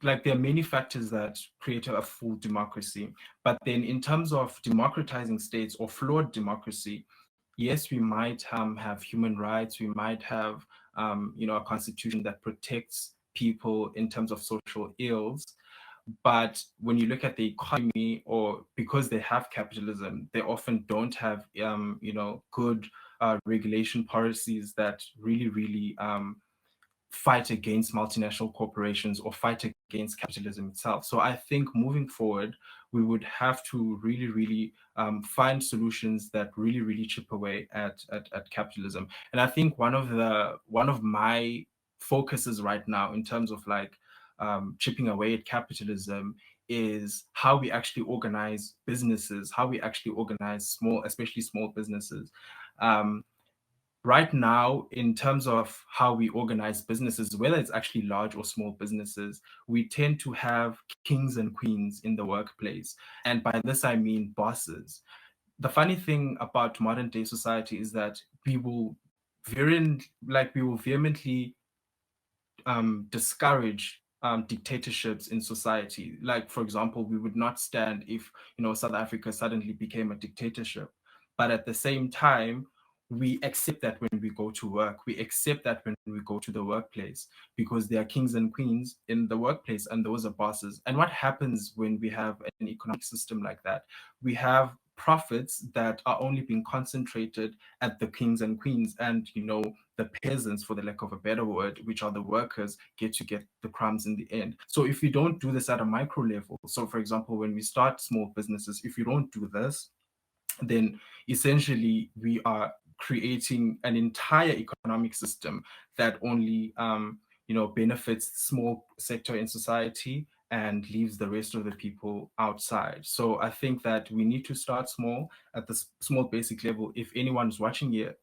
like there are many factors that create a full democracy. But then in terms of democratizing states or flawed democracy, yes, we might have human rights, we might have a constitution that protects people in terms of social ills. But when you look at the economy, or because they have capitalism, they often don't have good regulation policies that really fight against multinational corporations or fight against capitalism itself. So I think moving forward, we would have to really find solutions that really chip away at capitalism. And I think one of my focuses right now in terms of like chipping away at capitalism is how we actually organize businesses, how we actually organize especially small businesses. Right now, in terms of how we organize businesses, whether it's actually large or small businesses, we tend to have kings and queens in the workplace. And by this, I mean bosses. The funny thing about modern day society is that we will vehemently discourage dictatorships in society. Like, for example, we would not stand if South Africa suddenly became a dictatorship. But at the same time, we accept that when we go to work, we accept that when we go to the workplace, because there are kings and queens in the workplace and those are bosses. And what happens when we have an economic system like that? We have profits that are only being concentrated at the kings and queens, and the peasants, for the lack of a better word, which are the workers, get the crumbs in the end. So if you don't do this at a micro level, so for example, when we start small businesses, if you don't do this, then essentially we are creating an entire economic system that only benefits the small sector in society and leaves the rest of the people outside. So I think that we need to start small, at the small basic level. If anyone's watching here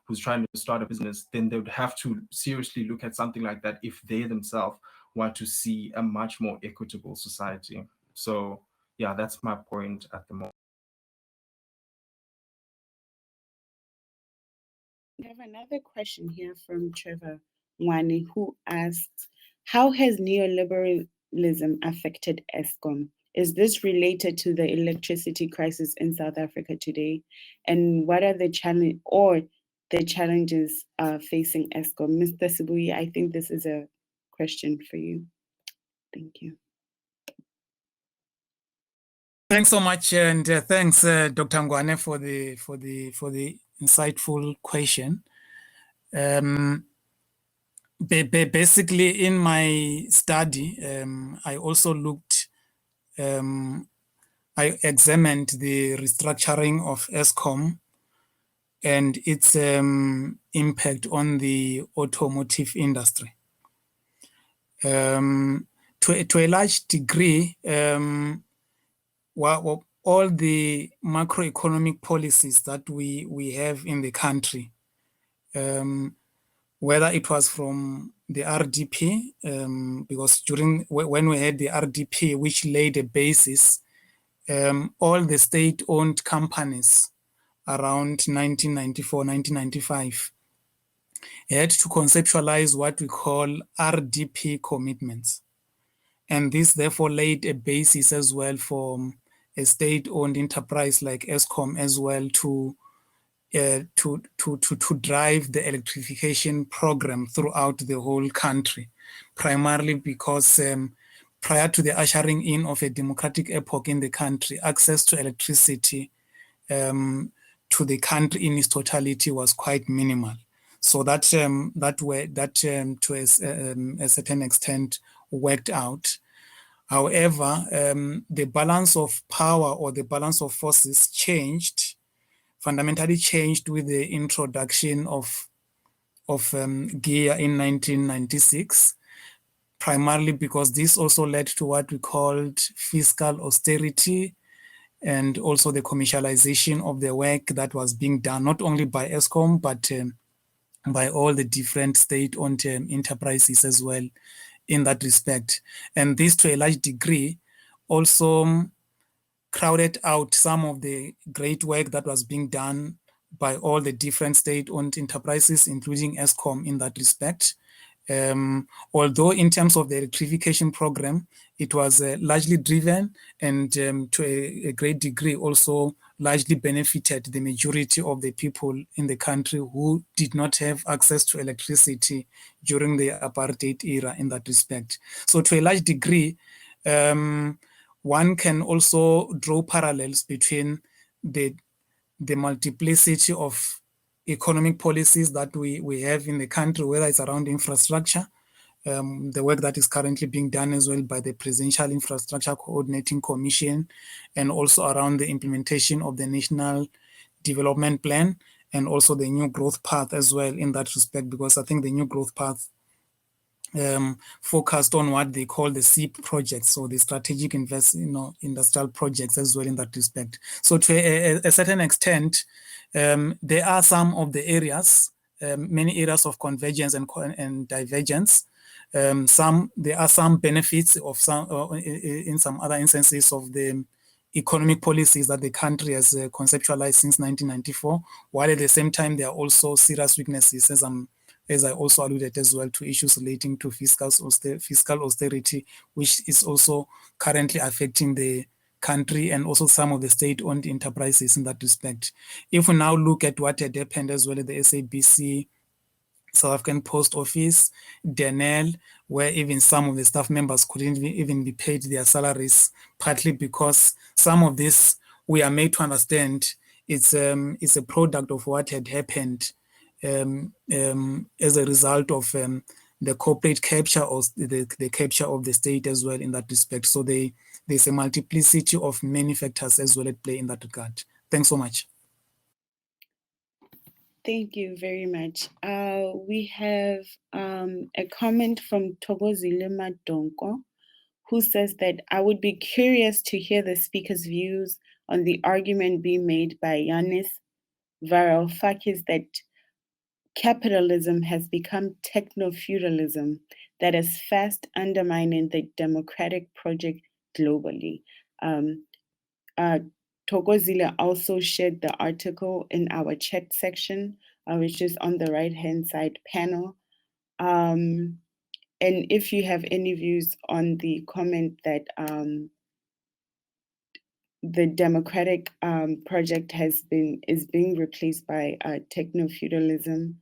who's trying to start a business, then they would have to seriously look at something like that if they themselves want to see a much more equitable society. So yeah, that's my point at the moment. We have another question here from Trevor Wani, who asks, how has neoliberalism affected ESCOM? Is this related to the electricity crisis in South Africa today? And what are the challenges facing ESCOM? Mr. Sibuyi, I think this is a question for you. Thank you. Thanks so much, and thanks, Dr. Ngwane, for the insightful question. Basically, in my study, I also looked. I examined the restructuring of ESCOM and its impact on the automotive industry. To a large degree, all the macroeconomic policies that we have in the country, whether it was from the RDP, because when we had the RDP, which laid a basis, all the state-owned companies around 1994, 1995 had to conceptualize what we call RDP commitments. And this therefore laid a basis as well for a state-owned enterprise like ESCOM as well to drive the electrification program throughout the whole country, primarily because prior to the ushering in of a democratic epoch in the country, access to electricity to the country in its totality was quite minimal. So that to a certain extent worked out. However, the balance of power or the balance of forces fundamentally changed with the introduction of GEAR in 1996, primarily because this also led to what we called fiscal austerity and also the commercialization of the work that was being done, not only by ESCOM, but by all the different state-owned enterprises as well in that respect. And this, to a large degree, also crowded out some of the great work that was being done by all the different state-owned enterprises, including ESCOM in that respect. Although in terms of the electrification program, it was largely driven and to a great degree also largely benefited the majority of the people in the country who did not have access to electricity during the apartheid era in that respect. So to a large degree, one can also draw parallels between the multiplicity of economic policies that we have in the country, whether it's around infrastructure, the work that is currently being done as well by the Presidential Infrastructure Coordinating Commission, and also around the implementation of the National Development Plan, and also the New Growth Path as well in that respect, because I think the New Growth Path focused on what they call the SEEP projects, so the strategic industrial projects as well in that respect. So to a certain extent, there are some of the areas, many areas of convergence and divergence. There are some benefits of some, in some other instances of the economic policies that the country has conceptualized since 1994, while at the same time there are also serious weaknesses, as I also alluded as well, to issues relating to fiscal austerity, which is also currently affecting the country and also some of the state-owned enterprises in that respect. If we now look at what had happened as well at the SABC, South African Post Office, Denel, where even some of the staff members couldn't even be paid their salaries, partly because some of this we are made to understand it's a product of what had happened as a result of the corporate capture or the capture of the state as well in that respect. So there's a multiplicity of many factors as well at play in that regard. Thanks so much. Thank you very much. We have a comment from Togozile Madonko, who says that I would be curious to hear the speaker's views on the argument being made by Yanis Varoufakis that capitalism has become techno-feudalism that is fast undermining the democratic project globally. Togozile also shared the article in our chat section, which is on the right-hand side panel. And if you have any views on the comment that the democratic project is being replaced by techno-feudalism,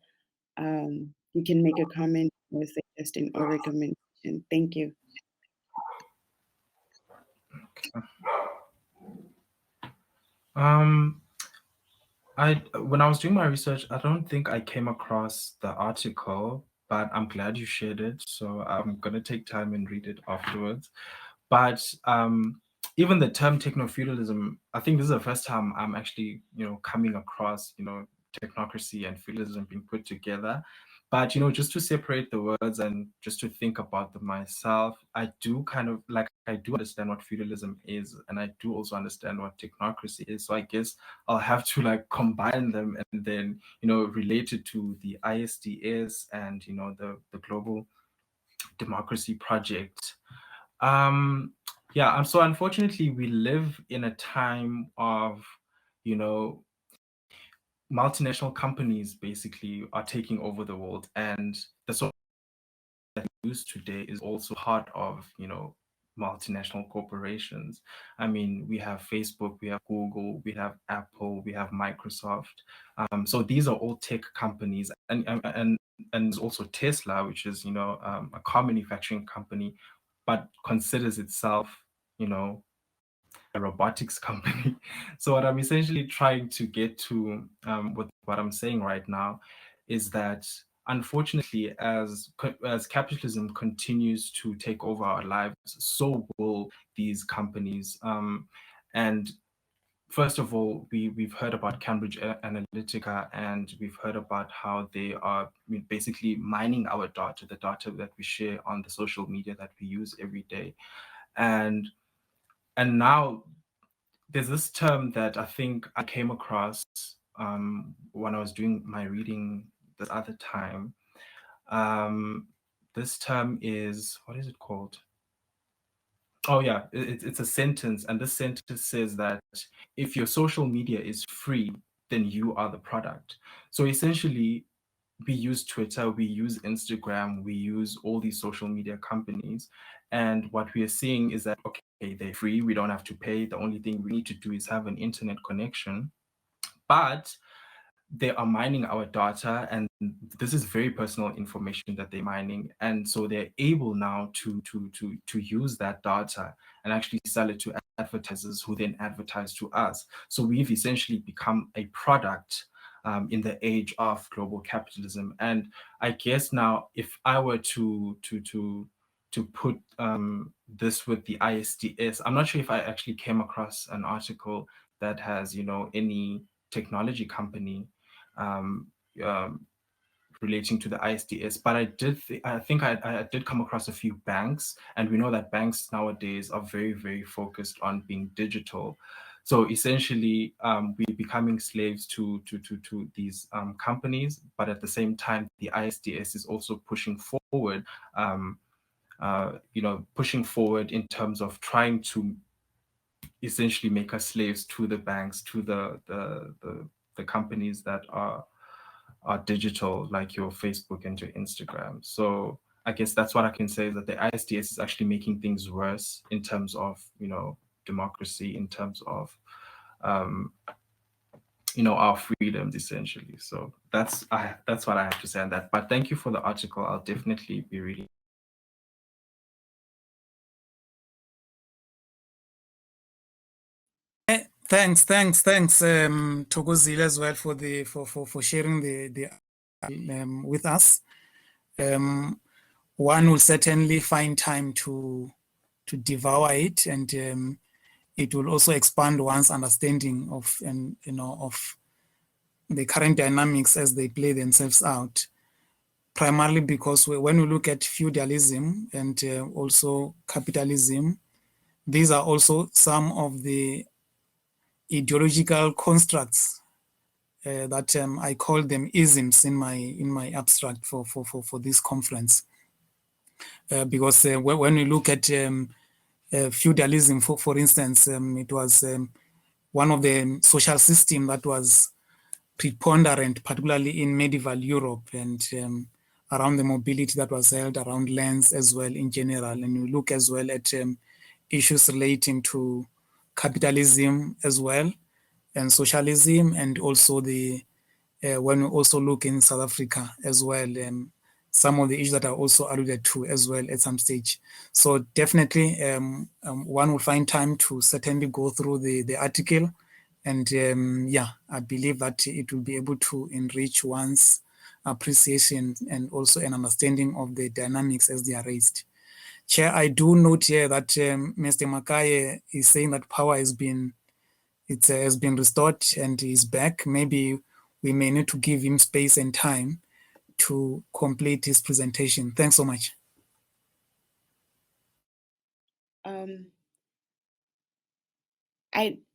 you can make a comment or suggestion or recommendation. Thank you. When I was doing my research, I don't think I came across the article, but I'm glad you shared it. So I'm going to take time and read it afterwards. But even the term techno-feudalism, I think this is the first time I'm actually, coming across, technocracy and feudalism being put together. But, just to separate the words and just to think about them myself, I do understand what feudalism is, and I do also understand what technocracy is. So I guess I'll have to combine them and then, relate it to the Isds and, the global democracy project. Yeah, so unfortunately, we live in a time of, multinational companies basically are taking over the world, and the sort that we use today is also part of, multinational corporations. I mean, we have Facebook, we have Google, we have Apple, we have Microsoft. So these are all tech companies, and there's also Tesla, which is, a car manufacturing company, but considers itself, a robotics company. So what I'm essentially trying to get to with what I'm saying right now is that, unfortunately, as capitalism continues to take over our lives, so will these companies. And first of all, we've heard about Cambridge Analytica, and we've heard about how they are basically mining our data, the data that we share on the social media that we use every day. And now there's this term that I think I came across when I was doing my reading this other time. This term is, what is it called? Oh yeah, it's a sentence, and this sentence says that if your social media is free, then you are the product. So essentially, we use Twitter, we use Instagram, we use all these social media companies. And what we are seeing is that, okay, they're free, we don't have to pay. The only thing we need to do is have an internet connection. But they are mining our data, and this is very personal information that they're mining. And so they're able now to use that data and actually sell it to advertisers who then advertise to us. So we've essentially become a product in the age of global capitalism. And I guess now, if I were to put this with the Isds, I'm not sure if I actually came across an article that has, any technology company relating to the Isds, but I think I did come across a few banks, and we know that banks nowadays are very, very focused on being digital. So essentially, we're becoming slaves to these companies, but at the same time, the Isds is also pushing forward, pushing forward in terms of trying to essentially make us slaves to the banks, to the companies that are digital, like your Facebook and your Instagram. So I guess that's what I can say, is that the Isds is actually making things worse in terms of, democracy, in terms of, our freedoms, essentially. So that's what I have to say on that. But thank you for the article. I'll definitely be reading. Thanks, Thokozile as well for sharing the with us. One will certainly find time to devour it, and it will also expand one's understanding of of the current dynamics as they play themselves out. Primarily because when we look at feudalism and also capitalism, these are also some of the ideological constructs that I call them isms in my abstract for this conference, because when we look at feudalism, for instance, it was one of the social system that was preponderant, particularly in medieval Europe, and around the mobility that was held around lands as well in general. And we look as well at issues relating to capitalism as well, and socialism, and also the when we also look in South Africa as well, some of the issues that are also alluded to as well at some stage. So definitely one will find time to certainly go through the article, and yeah, I believe that it will be able to enrich one's appreciation and also an understanding of the dynamics as they are raised. Chair, I do note here that Mr. Makaye is saying that power has been restored and is back. Maybe we may need to give him space and time to complete his presentation. Thanks so much.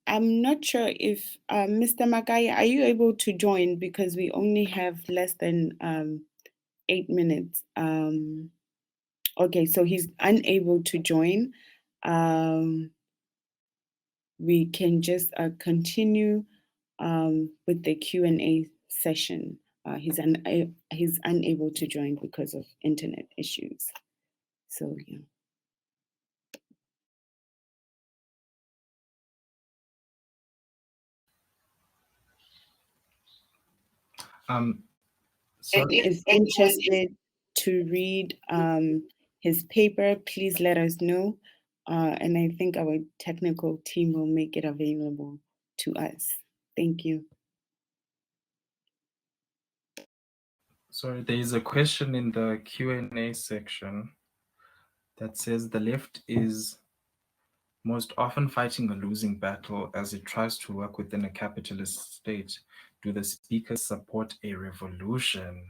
I'm not sure if Mr. Makaye, are you able to join, because we only have less than 8 minutes. Okay, so he's unable to join. We can just continue with the Q&A session. He's unable to join because of internet issues. So yeah. Is interested to read his paper, please let us know. And I think our technical team will make it available to us. Thank you. Sorry, there is a question in the Q&A section that says the left is most often fighting a losing battle as it tries to work within a capitalist state. Do the speakers support a revolution?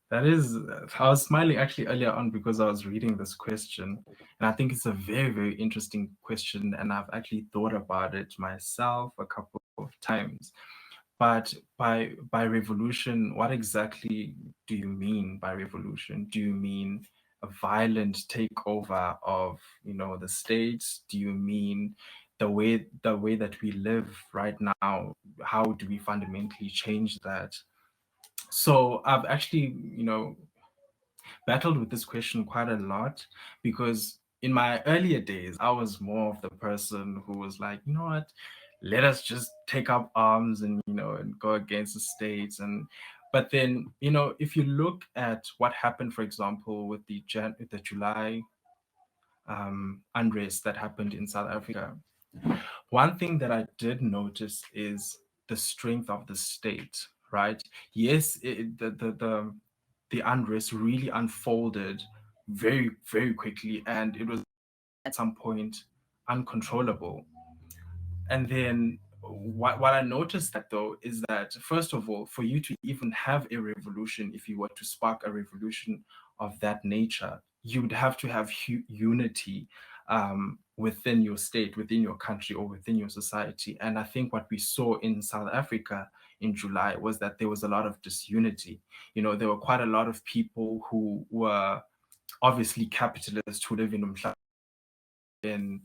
That is, I was smiling actually earlier on because I was reading this question, and I think it's a very, very interesting question, and I've actually thought about it myself a couple of times. But by revolution, what exactly do you mean by revolution? Do you mean a violent takeover of, the state? Do you mean the way that we live right now? How do we fundamentally change that? So I've actually, battled with this question quite a lot, because in my earlier days, I was more of the person who was like, you know what, let us just take up arms and, and go against the states. But then, if you look at what happened, for example, with the July unrest that happened in South Africa, one thing that I did notice is the strength of the state, right? Yes, the unrest really unfolded very, very quickly, and it was at some point uncontrollable. And then what I noticed that though is that, first of all, for you to even have a revolution, if you were to spark a revolution of that nature, you would have to have unity within your state, within your country, or within your society. And I think what we saw in South Africa in July was that there was a lot of disunity. There were quite a lot of people who were obviously capitalists who live in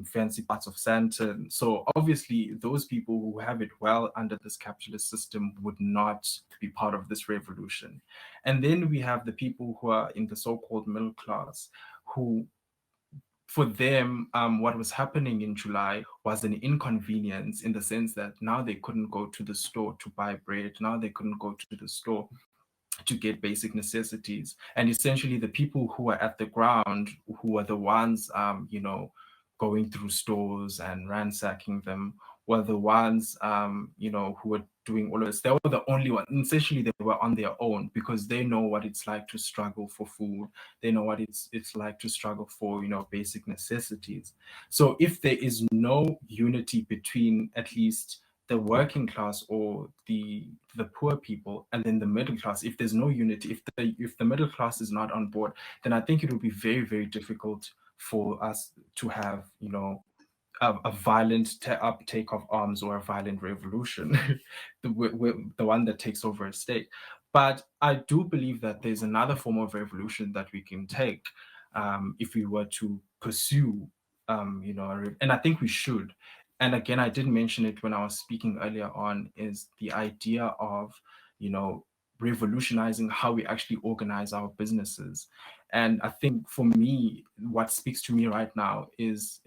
fancy parts of Sandton. So obviously those people who have it well under this capitalist system would not be part of this revolution. And then we have the people who are in the so-called middle class, who, for them, what was happening in July was an inconvenience, in the sense that now they couldn't go to the store to buy bread. Now they couldn't go to the store to get basic necessities. And essentially the people who are at the ground, who are the ones, going through stores and ransacking them were the ones, who were doing all of this. They were the only ones. Essentially, they were on their own because they know what it's like to struggle for food. They know what it's like to struggle for, basic necessities. So if there is no unity between at least the working class or the poor people and then the middle class, if there's no unity, if the middle class is not on board, then I think it will be very, very difficult for us to have, a violent uptake of arms or a violent revolution, the one that takes over a state. But I do believe that there's another form of revolution that we can take if we were to pursue, and I think we should. And again, I did mention it when I was speaking earlier on, is the idea of, revolutionizing how we actually organize our businesses. And I think for me, what speaks to me right now is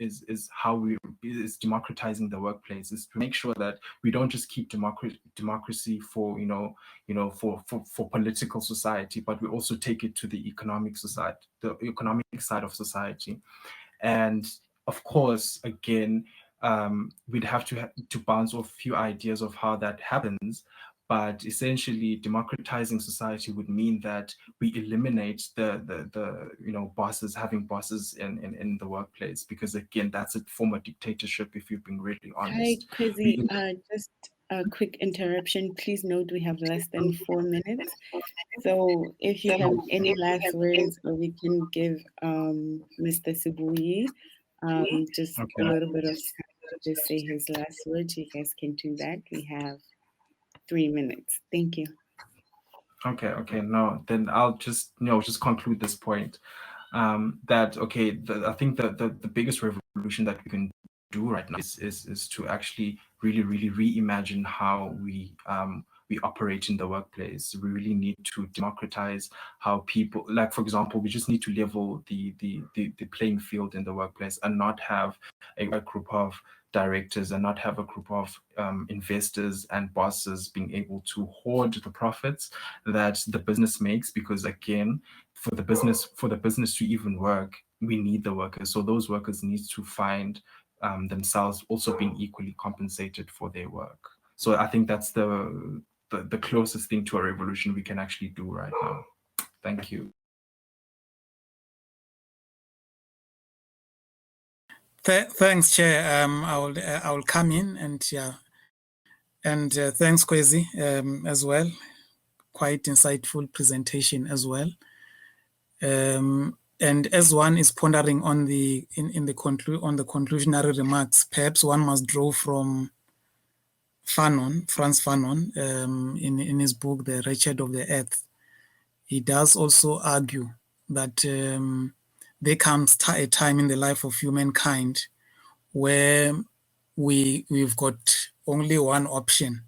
how is democratizing the workplace, is to make sure that we don't just keep democracy for for political society, but we also take it to the economic side of society. And of course, again, we'd have to bounce off a few ideas of how that happens. But essentially, democratizing society would mean that we eliminate the bosses, having bosses in the workplace, because again, that's a form of dictatorship if you've been really Hi, honest. Kwezi. Just a quick interruption. Please note we have less than 4 minutes. So if you have any last words, or we can give Mr. Sibuyi just a little bit of time to just say his last words, you guys can do that. We have 3 minutes. Thank you. Okay, no, then I'll just conclude this point. That okay, I think the biggest revolution that we can do right now is to actually really reimagine how we operate in the workplace. We really need to democratize how people, like for example, we just need to level the playing field in the workplace and not have a group of directors and not have a group of investors and bosses being able to hoard the profits that the business makes, because again, for the business to even work, we need the workers. So those workers need to find themselves also being equally compensated for their work. So I think that's the closest thing to a revolution we can actually do right now. Thank you. Thanks, Chair. I will come in and thanks, Kwezi, as well. Quite insightful presentation as well. And as one is pondering on the conclusionary remarks, perhaps one must draw from Frantz Fanon, in his book The Wretched of the Earth. He does also argue that there comes a time in the life of humankind where we've got only one option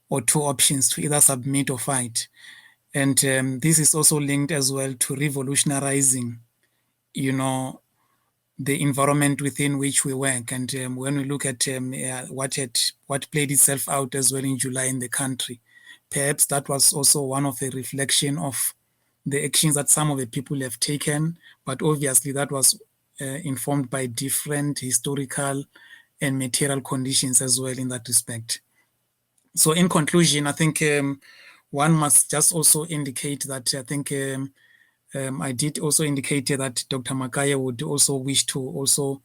or two options to either submit or fight. And this is also linked as well to revolutionizing, the environment within which we work. And when we look at what played itself out as well in July in the country, perhaps that was also one of the reflection of the actions that some of the people have taken, but obviously that was informed by different historical and material conditions as well in that respect. So in conclusion, I think one must just also indicate that I think I did also indicate that Dr. Makaye would also wish to also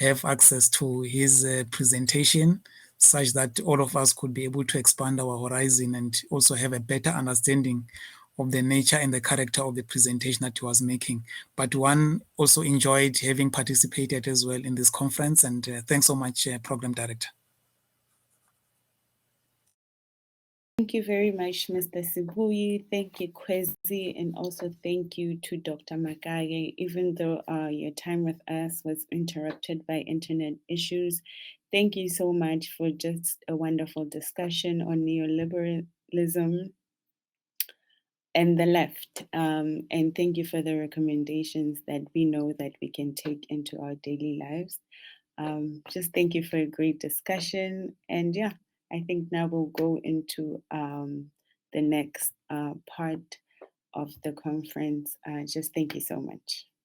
have access to his presentation, such that all of us could be able to expand our horizon and also have a better understanding of the nature and the character of the presentation that he was making. But one also enjoyed having participated as well in this conference, and thanks so much, Program Director. Thank you very much, Mr. Sibuyi. Thank you, Kwezi, and also thank you to Dr. Makaye. Even though your time with us was interrupted by internet issues, thank you so much for just a wonderful discussion on neoliberalism and the left. And thank you for the recommendations that we know that we can take into our daily lives. Just thank you for a great discussion. And yeah, I think now we'll go into the next part of the conference. Just thank you so much.